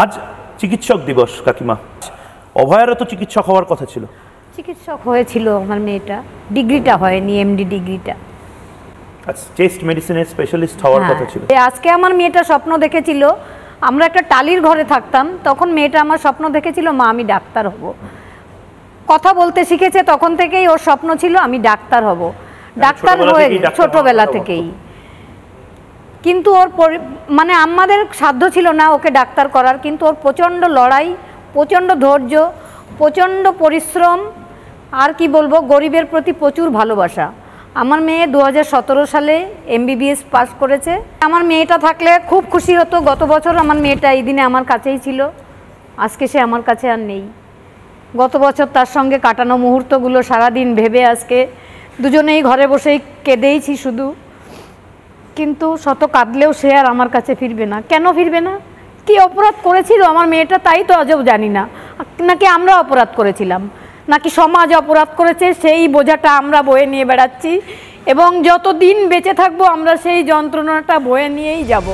আজ চিকিৎসক দিবস কাকিমা, অভয়ারও তো চিকিৎসক হওয়ার কথা ছিল। চিকিৎসক হয়েছিল আমার মেয়েটা, ডিগ্রিটা হয়নি, এমডি ডিগ্রিটা। চেস্ট মেডিসিনের স্পেশালিস্ট হওয়ার কথা ছিল। আজকে আমার মেয়েটা স্বপ্ন দেখেছিল, আমরা একটা টালির ঘরে থাকতাম, তখন মেয়েটা আমার স্বপ্ন দেখেছিল মা আমি ডাক্তার হব। কথা বলতে শিখেছে তখন থেকেই ওর স্বপ্ন ছিল আমি ডাক্তার হব। ডাক্তার হয়ে ছোটবেলা থেকেই, কিন্তু ওর মানে আমাদের সাধ্য ছিল না ওকে ডাক্তার করার, কিন্তু ওর প্রচণ্ড লড়াই, প্রচণ্ড ধৈর্য, প্রচণ্ড পরিশ্রম, আর কি বলবো, গরিবের প্রতি প্রচুর ভালোবাসা। আমার মেয়ে 2017 সালে এমবিবিএস পাস করেছে। আমার মেয়েটা থাকলে খুব খুশি হতো। গত বছর আমার মেয়েটা এই দিনে আমার কাছেই ছিল, আজকে সে আমার কাছে আর নেই। গত বছর তার সঙ্গে কাটানো মুহূর্তগুলো সারাদিন ভেবে আজকে দুজনেই ঘরে বসেই কেঁদেইছি শুধু। কিন্তু শত কাঁদলেও সে আর আমার কাছে ফিরবে না। কেন ফিরবে না? কি অপরাধ করেছিল আমার মেয়েটা তাই তো আজও জানি না। নাকি আমরা অপরাধ করেছিলাম, নাকি সমাজ অপরাধ করেছে, সেই বোঝাটা আমরা বয়ে নিয়ে বেড়াচ্ছি এবং যত দিন বেঁচে থাকবো আমরা সেই যন্ত্রণাটা বয়ে নিয়েই যাব।